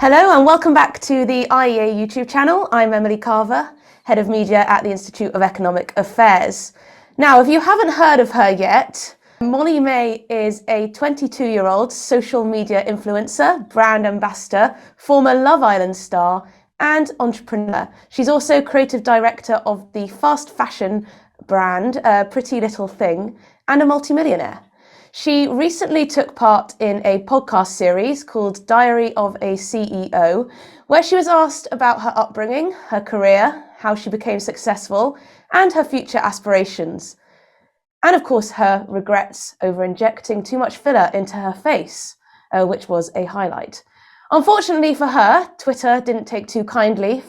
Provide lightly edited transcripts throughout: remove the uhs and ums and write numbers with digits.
Hello and welcome back to the IEA YouTube channel. I'm Emily Carver, Head of Media at the Institute of Economic Affairs. Now, if you haven't heard of her yet, MollyMae is a 22-year-old social media influencer, brand ambassador, former Love Island star, and entrepreneur. She's also Creative Director of the fast fashion brand PrettyLittleThing and a multimillionaire. She recently took part in a podcast series called Diary of a CEO, where she was asked about her upbringing, her career, how she became successful, and her future aspirations. And of course, her regrets over injecting too much filler into her face, which was a highlight. Unfortunately for her, Twitter didn't take too kindly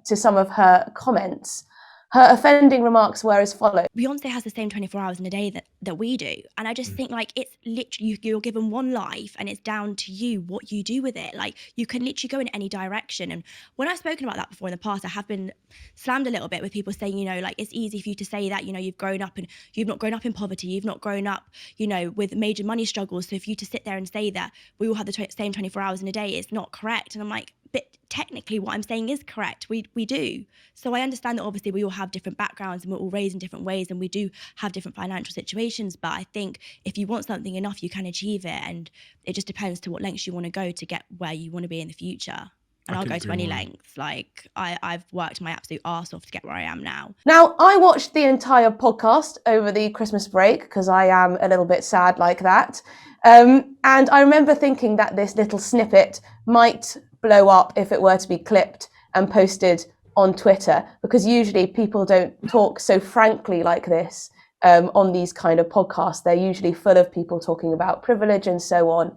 to some of her comments. Her offending remarks were as follows. Beyonce has the same 24 hours in a day that we do. And I just think like it's literally, you're given one life and it's down to you what you do with it. Like you can literally go in any direction. And when I've spoken about that before in the past, I have been slammed a little bit with people saying, like it's easy for you to say that, you've grown up and you've not grown up in poverty. You've not grown up, with major money struggles. So for you to sit there and say that we all have the same 24 hours in a day is not correct. And I'm like, but technically what I'm saying is correct. We do. So I understand that obviously we all have different backgrounds and we're all raised in different ways and we do have different financial situations. But I think if you want something enough, you can achieve it. And it just depends to what lengths you want to go to get where you want to be in the future. And I'll go to any lengths. Like I've worked my absolute arse off to get where I am now. Now, I watched the entire podcast over the Christmas break because I am a little bit sad like that. And I remember thinking that this little snippet might blow up if it were to be clipped and posted on Twitter, because usually people don't talk so frankly like this on these kind of podcasts. They're usually full of people talking about privilege and so on,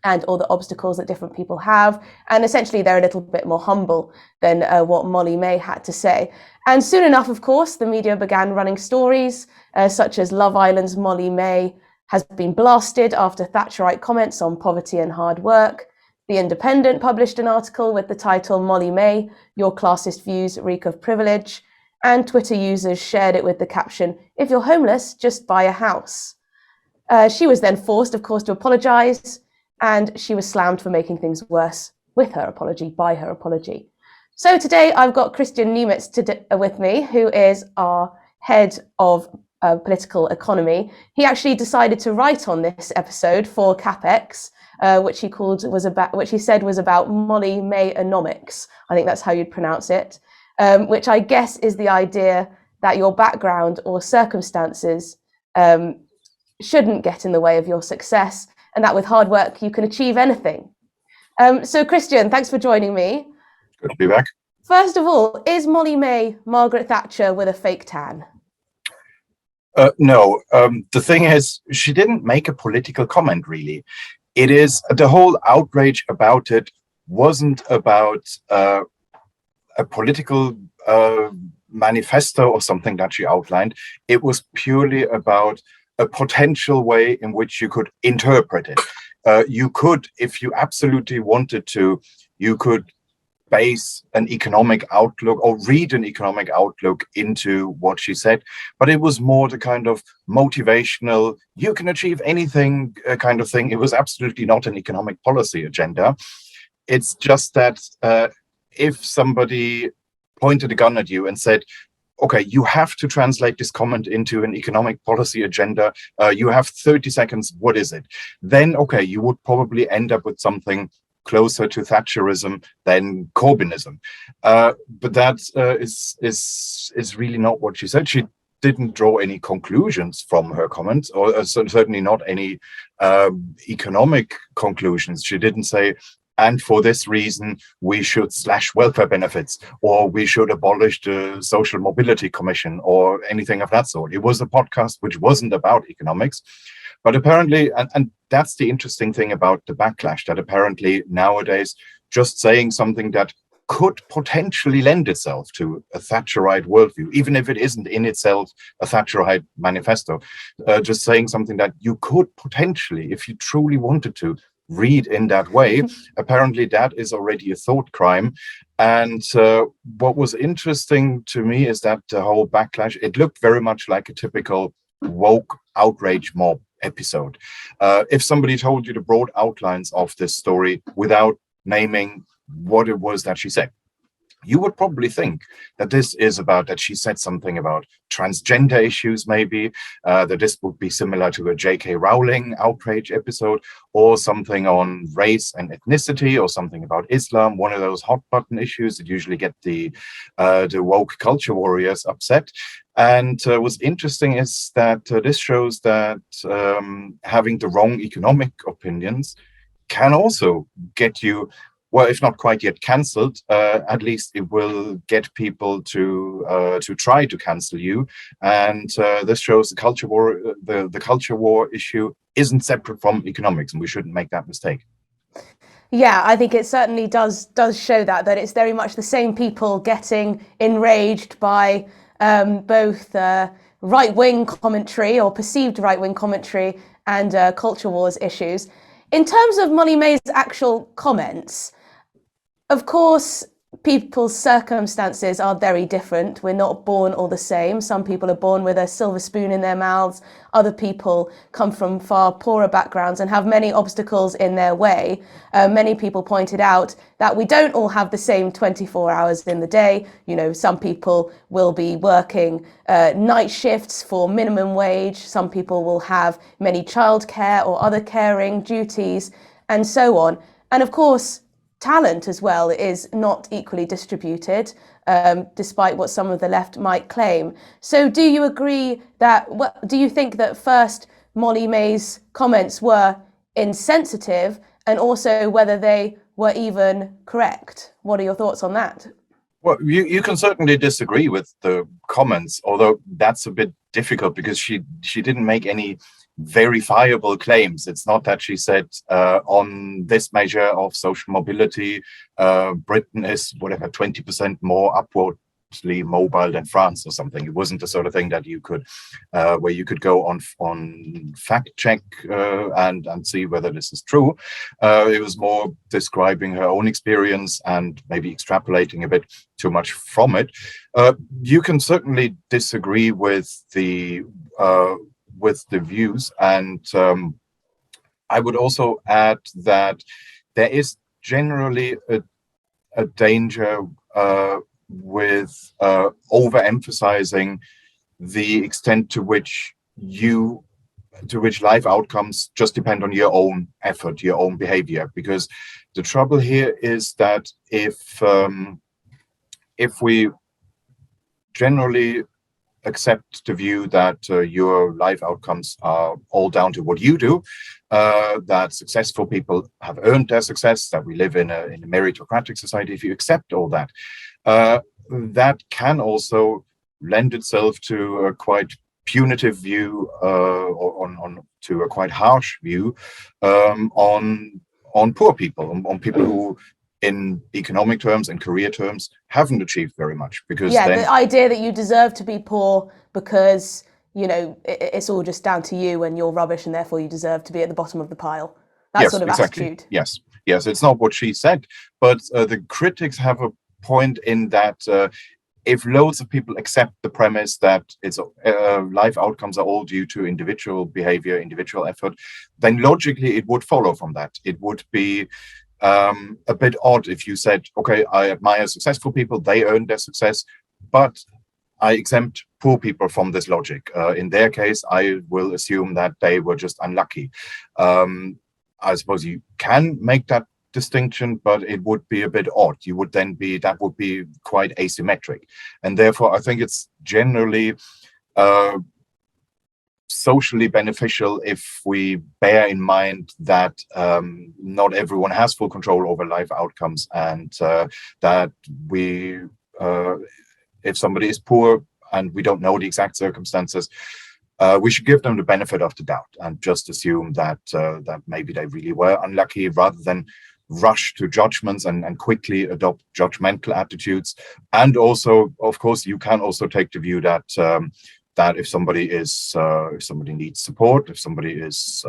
and all the obstacles that different people have. And essentially they're a little bit more humble than what Molly-Mae had to say. And soon enough, of course, the media began running stories such as Love Island's Molly-Mae has been blasted after Thatcherite comments on poverty and hard work. The Independent published an article with the title Molly-Mae, Your Classist Views Reek of Privilege. And Twitter users shared it with the caption, if you're homeless, just buy a house. She was then forced, of course, to apologise. And she was slammed for making things worse with her apology, by her apology. So today I've got Kristian Niemietz with me, who is our head of political economy. He actually decided to write on this episode for CapEx, which he said was about Molly-Mae-onomics. I think that's how you'd pronounce it, which I guess is the idea that your background or circumstances shouldn't get in the way of your success, and that with hard work you can achieve anything. So Kristian, thanks for joining me. Good to be back. First of all, is Molly-Mae Margaret Thatcher with a fake tan? No, the thing is, she didn't make a political comment, really. It is, the whole outrage about it wasn't about a political manifesto or something that she outlined. It was purely about a potential way in which you could interpret it. You could, if you absolutely wanted to, you could base an economic outlook or read an economic outlook into what she said, but it was more the kind of motivational, you can achieve anything kind of thing. It was absolutely not an economic policy agenda. It's just that if somebody pointed a gun at you and said, okay, you have to translate this comment into an economic policy agenda, you have 30 seconds, what is it? Then, okay, you would probably end up with something closer to Thatcherism than Corbynism. But that is really not what she said. She didn't draw any conclusions from her comments, or certainly not any economic conclusions. She didn't say, and for this reason, we should slash welfare benefits, or we should abolish the Social Mobility Commission, or anything of that sort. It was a podcast which wasn't about economics. But apparently, and that's the interesting thing about the backlash, that apparently nowadays, just saying something that could potentially lend itself to a Thatcherite worldview, even if it isn't in itself a Thatcherite manifesto, just saying something that you could potentially, if you truly wanted to, read in that way, apparently that is already a thought crime. And what was interesting to me is that the whole backlash, it looked very much like a typical woke outrage mob episode. If somebody told you the broad outlines of this story without naming what it was that she said. You would probably think that this is about that she said something about transgender issues, maybe, that this would be similar to a J.K. Rowling outrage episode, or something on race and ethnicity, or something about Islam, one of those hot button issues that usually get the woke culture warriors upset. And what's interesting is that this shows that having the wrong economic opinions can also get you, well, if not quite yet cancelled, at least it will get people to try to cancel you. And this shows the culture war. The culture war issue isn't separate from economics, and we shouldn't make that mistake. Yeah, I think it certainly does show that it's very much the same people getting enraged by both right-wing commentary or perceived right-wing commentary and culture wars issues. In terms of MollyMae's actual comments, of course, people's circumstances are very different. We're not born all the same. Some people are born with a silver spoon in their mouths. Other people come from far poorer backgrounds and have many obstacles in their way. Many people pointed out that we don't all have the same 24 hours in the day. You know, some people will be working night shifts for minimum wage. Some people will have many childcare or other caring duties, and so on. And of course, talent as well is not equally distributed, despite what some of the left might claim. So do you agree that, do you think that first MollyMae's comments were insensitive, and also whether they were even correct? What are your thoughts on that? Well, you can certainly disagree with the comments, although that's a bit difficult because she didn't make any verifiable claims. It's not that she said on this measure of social mobility, Britain is whatever 20% more upwardly mobile than France or something. It wasn't the sort of thing that you could where you could go on fact check and see whether this is true. It was more describing her own experience and maybe extrapolating a bit too much from it. You can certainly disagree with the views, and I would also add that there is generally a danger with overemphasizing the extent to which life outcomes just depend on your own effort, your own behavior. Because the trouble here is that if we generally accept the view that your life outcomes are all down to what you do, that successful people have earned their success, that we live in a meritocratic society. If you accept all that, that can also lend itself to a quite punitive view, to a quite harsh view on poor people, on people who, in economic terms and career terms, haven't achieved very much. Because the idea that you deserve to be poor because, you know, it's all just down to you and you're rubbish and therefore you deserve to be at the bottom of the pile. That sort of attitude. Yes, it's not what she said, but the critics have a point in that if loads of people accept the premise that it's life outcomes are all due to individual behavior, individual effort, then logically it would follow from that. It would be a bit odd if you said, okay, I admire successful people, they earned their success, but I exempt poor people from this logic. In their case, I will assume that they were just unlucky. I suppose you can make that distinction, but it would be a bit odd. That would be quite asymmetric. And therefore, I think it's generally socially beneficial if we bear in mind that not everyone has full control over life outcomes, and that if somebody is poor and we don't know the exact circumstances, we should give them the benefit of the doubt and just assume that maybe they really were unlucky, rather than rush to judgments and quickly adopt judgmental attitudes. And also, of course, you can also take the view that if somebody needs support, if somebody has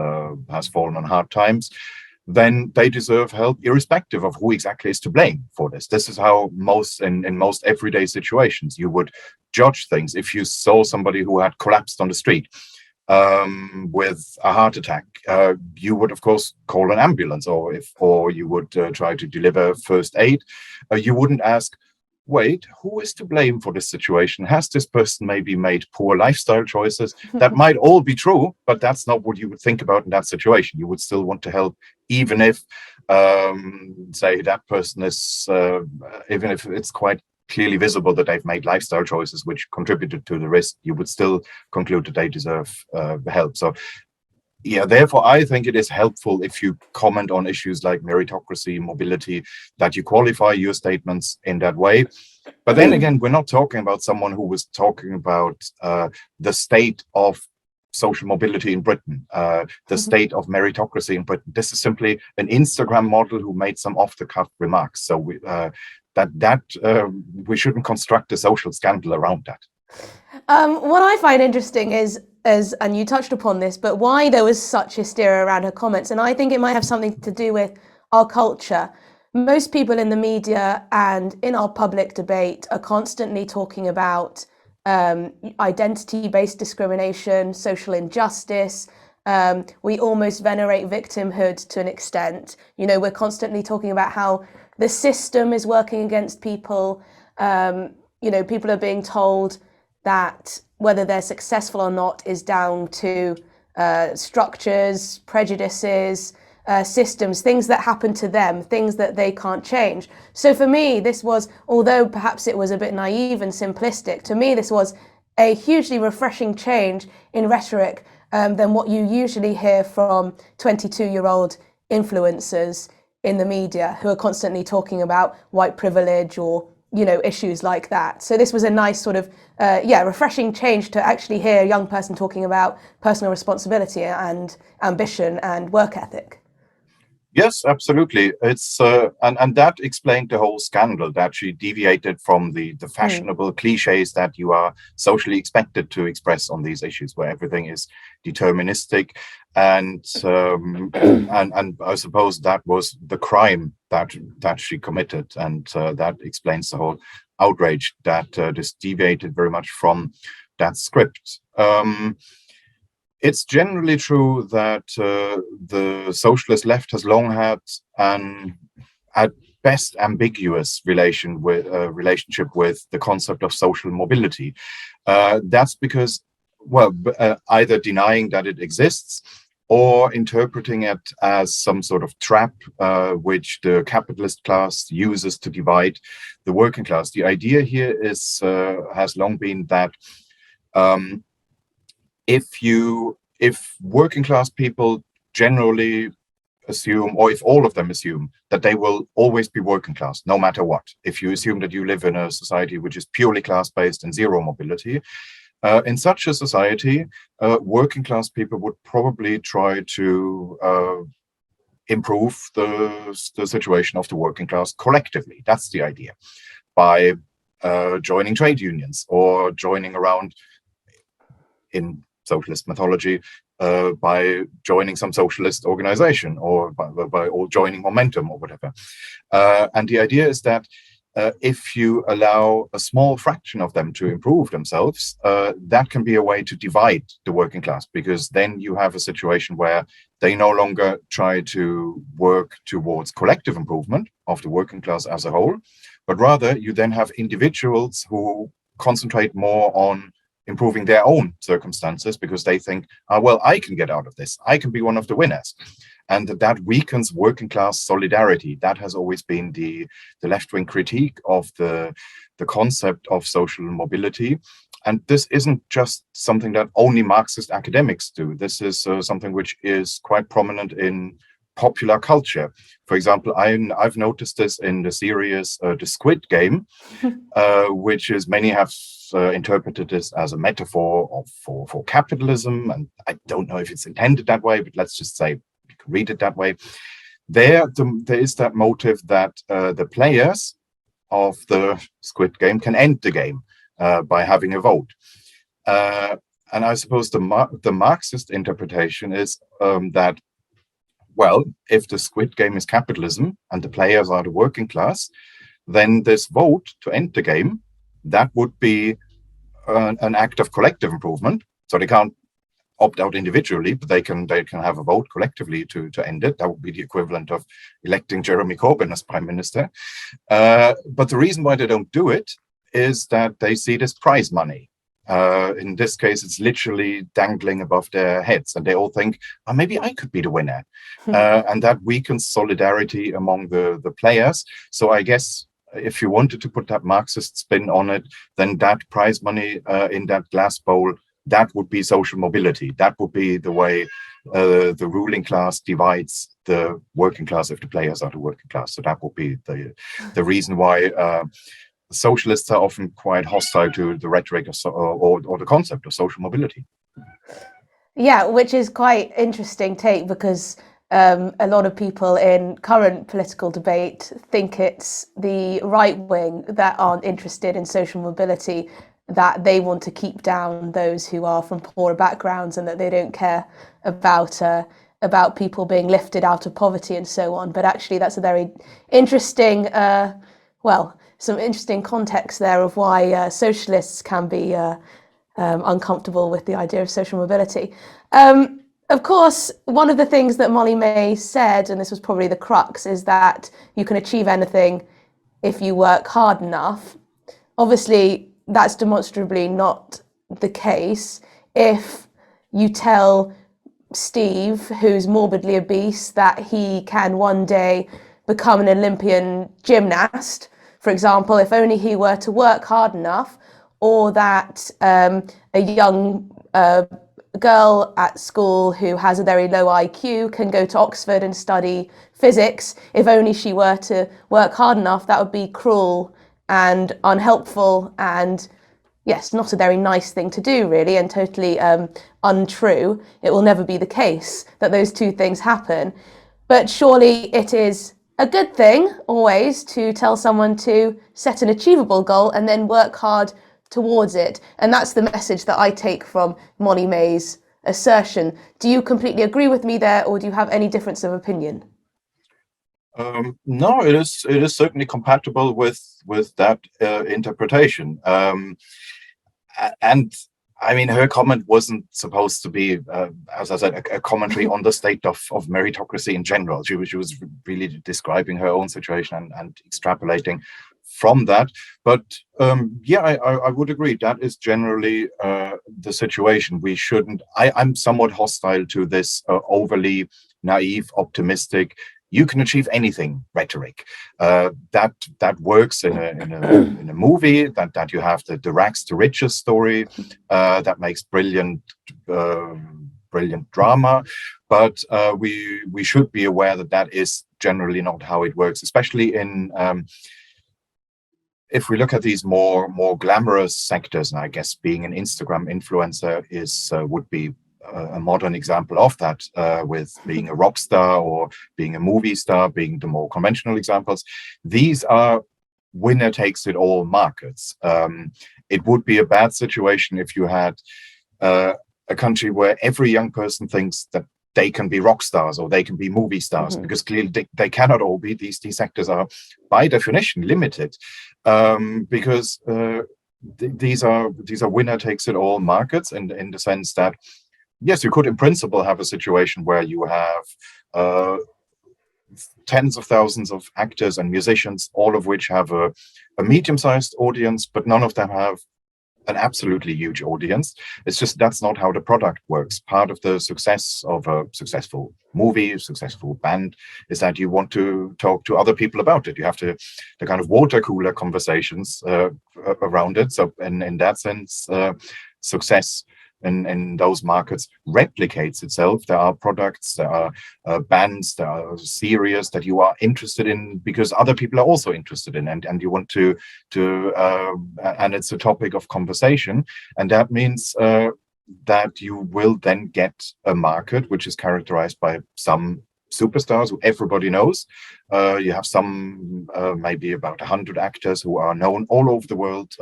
fallen on hard times, then they deserve help, irrespective of who exactly is to blame for this. This is how in most everyday situations you would judge things. If you saw somebody who had collapsed on the street, with a heart attack, you would of course call an ambulance, or you would try to deliver first aid. You wouldn't ask, wait, who is to blame for this situation? Has this person maybe made poor lifestyle choices? That might all be true, but that's not what you would think about in that situation. You would still want to help, even if, say, that person is, even if it's quite clearly visible that they've made lifestyle choices which contributed to the risk, you would still conclude that they deserve help. So yeah, therefore, I think it is helpful if you comment on issues like meritocracy, mobility, that you qualify your statements in that way. But then again, we're not talking about someone who was talking about the state of social mobility in Britain, the state of meritocracy in Britain. This is simply an Instagram model who made some off-the-cuff remarks. So we shouldn't construct a social scandal around that. What I find interesting is, and you touched upon this, but why there was such hysteria around her comments. And I think it might have something to do with our culture. Most people in the media and in our public debate are constantly talking about identity-based discrimination, social injustice. We almost venerate victimhood to an extent. You know, we're constantly talking about how the system is working against people. You know, people are being told that whether they're successful or not is down to structures, prejudices, systems, things that happen to them, things that they can't change. So for me, this was, although perhaps it was a bit naive and simplistic, to me this was a hugely refreshing change in rhetoric than what you usually hear from 22-year-old influencers in the media who are constantly talking about white privilege or, you know, issues like that. So this was a nice sort of, refreshing change to actually hear a young person talking about personal responsibility and ambition and work ethic. Yes, absolutely. It's and that explained the whole scandal, that she deviated from the fashionable cliches that you are socially expected to express on these issues, where everything is deterministic, and I suppose that was the crime that she committed, and that explains the whole outrage that this deviated very much from that script. It's generally true that the socialist left has long had an, at best, ambiguous relationship with the concept of social mobility. That's because, well, either denying that it exists or interpreting it as some sort of trap which the capitalist class uses to divide the working class. The idea here is has long been that if working class people generally assume, or if all of them assume, that they will always be working class, no matter what. If you assume that you live in a society which is purely class-based and zero mobility, in such a society, working class people would probably try to improve the situation of the working class collectively. That's the idea, by joining trade unions or joining around, in socialist mythology, by joining some socialist organization, or by joining Momentum or whatever. And the idea is that if you allow a small fraction of them to improve themselves, that can be a way to divide the working class, because then you have a situation where they no longer try to work towards collective improvement of the working class as a whole, but rather you then have individuals who concentrate more on improving their own circumstances, because they think, well, I can get out of this, I can be one of the winners. And that weakens working class solidarity. That has always been the left-wing critique of the concept of social mobility. And this isn't just something that only Marxist academics do. This is something which is quite prominent in popular culture. For example, I've noticed this in the series The Squid Game, which is, many have interpreted this as a metaphor for capitalism, and I don't know if it's intended that way, but let's just say you can read it that way. There is that motive that the players of the Squid Game can end the game by having a vote. And I suppose the Marxist interpretation is that, well, if the Squid Game is capitalism and the players are the working class, then this vote to end the game, that would be an act of collective improvement. So they can't opt out individually, but they can have a vote collectively to end it. That would be the equivalent of electing Jeremy Corbyn as prime minister. But the reason why they don't do it is that they see this prize money. In this case, it's literally dangling above their heads, and they all think, oh, maybe I could be the winner. And that weakens solidarity among the players. So I guess if you wanted to put that Marxist spin on it, then that prize money in that glass bowl, that would be social mobility. That would be the way the ruling class divides the working class if the players are the working class. So that would be the reason why socialists are often quite hostile to the rhetoric or the concept of social mobility. Yeah, which is quite interesting take, because a lot of people in current political debate think it's the right wing that aren't interested in social mobility, that they want to keep down those who are from poorer backgrounds, and that they don't care about people being lifted out of poverty and so on. But actually, that's a very interesting, some interesting context there of why socialists can be uncomfortable with the idea of social mobility. Of course, one of the things that Molly-Mae said, and this was probably the crux, is that you can achieve anything if you work hard enough. Obviously, that's demonstrably not the case. If you tell Steve, who's morbidly obese, that he can one day become an Olympian gymnast, for example, if only he were to work hard enough, or that a young girl at school who has a very low IQ can go to Oxford and study physics, if only she were to work hard enough, that would be cruel and unhelpful, and yes, not a very nice thing to do, really, and totally untrue. It will never be the case that those two things happen. But surely it is a good thing always to tell someone to set an achievable goal and then work hard towards it. And that's the message that I take from Molly-Mae's assertion. Do you completely agree with me there, or do you have any difference of opinion? No, it is certainly compatible with that interpretation. And I mean, her comment wasn't supposed to be, as I said, a commentary on the state of meritocracy in general. She was really describing her own situation and extrapolating from that. But yeah, I would agree. That is generally the situation. We shouldn't. I'm somewhat hostile to this overly naive, optimistic, you can achieve anything rhetoric. That works in a movie, that you have the rags to riches story, that makes brilliant drama. But we should be aware that is generally not how it works, especially in if we look at these more glamorous sectors. And I guess being an Instagram influencer would be a modern example of that, with being a rock star or being a movie star, being the more conventional examples. These are winner takes it all markets. It would be a bad situation if you had a country where every young person thinks that they can be rock stars or they can be movie stars, because clearly they cannot all be. These sectors are by definition limited, because these are winner takes it all markets, in the sense that yes, you could in principle have a situation where you have tens of thousands of actors and musicians, all of which have a medium-sized audience, but none of them have an absolutely huge audience. It's just that's not how the product works. Part of the success of a successful movie, a successful band, is that you want to talk to other people about it. You have the kind of water cooler conversations around it. So in that sense, success in those markets replicates itself. There are products, there are bands, there are series that you are interested in because other people are also interested in, and you want to and it's a topic of conversation, and that means that you will then get a market which is characterized by some superstars who everybody knows. You have some maybe about 100 actors who are known all over the world.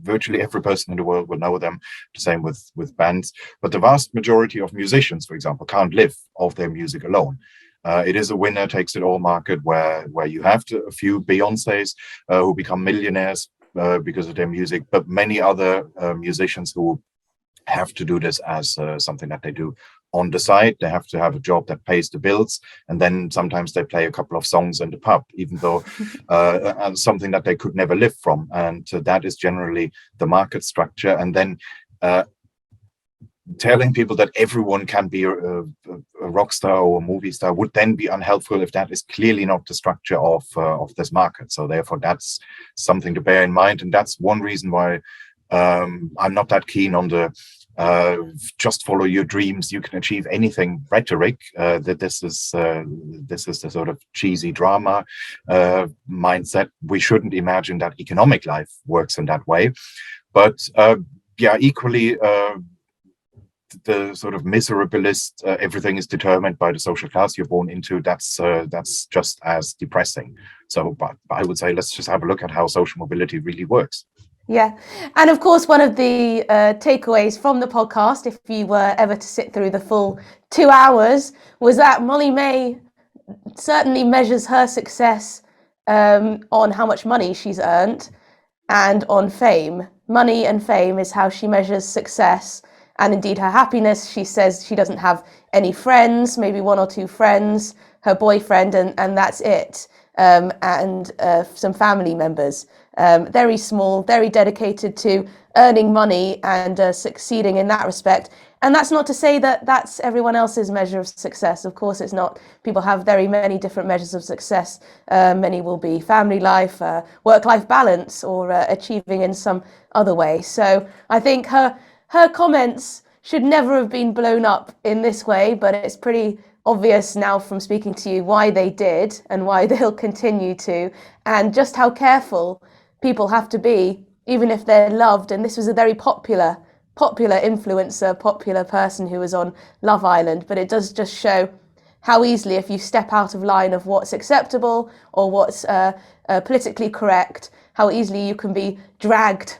Virtually every person in the world will know them. The same with bands. But the vast majority of musicians, for example, can't live off their music alone. It is a winner takes it all market where you have a few Beyoncés who become millionaires because of their music, but many other musicians who have to do this as something that they do on the side. They have to have a job that pays the bills, and then sometimes they play a couple of songs in the pub, even though and something that they could never live from. And that is generally the market structure. And then telling people that everyone can be a rock star or a movie star would then be unhelpful if that is clearly not the structure of this market. So therefore, that's something to bear in mind, and that's one reason why I'm not that keen on the just follow your dreams, you can achieve anything rhetoric. That this is the sort of cheesy drama mindset. We shouldn't imagine that economic life works in that way. But yeah, equally, the sort of miserabilist, everything is determined by the social class you're born into, that's just as depressing. So, but I would say let's just have a look at how social mobility really works. Yeah, and of course, one of the takeaways from the podcast, if you were ever to sit through the full 2 hours, was that MollyMae certainly measures her success on how much money she's earned and on fame. Money and fame is how she measures success, and indeed her happiness. She says she doesn't have any friends, maybe 1 or 2 friends, her boyfriend, and that's it, and some family members. Very small, very dedicated to earning money and succeeding in that respect. And that's not to say that that's everyone else's measure of success. Of course, it's not. People have very many different measures of success. Many will be family life, work-life balance, or achieving in some other way. So I think her comments should never have been blown up in this way, but it's pretty obvious now from speaking to you why they did and why they'll continue to, and just how careful people have to be, even if they're loved. And this was a very popular influencer, popular person who was on Love Island, but it does just show how easily, if you step out of line of what's acceptable or what's politically correct, how easily you can be dragged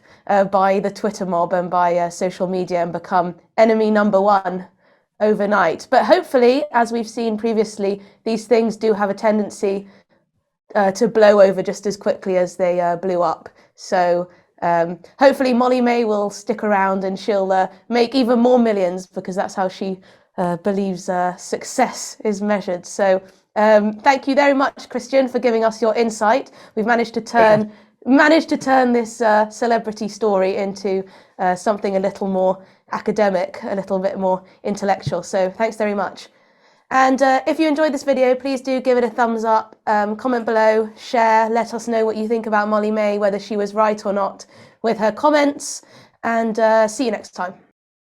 by the Twitter mob and by social media and become enemy number 1 overnight. But hopefully, as we've seen previously, these things do have a tendency to blow over just as quickly as they blew up. So hopefully MollyMae will stick around and she'll make even more millions, because that's how she believes success is measured. So thank you very much, Kristian, for giving us your insight. We've managed to turn this celebrity story into something a little more academic, a little bit more intellectual. So thanks very much. And if you enjoyed this video, please do give it a thumbs up, comment below, share, let us know what you think about MollyMae, whether she was right or not with her comments, and see you next time.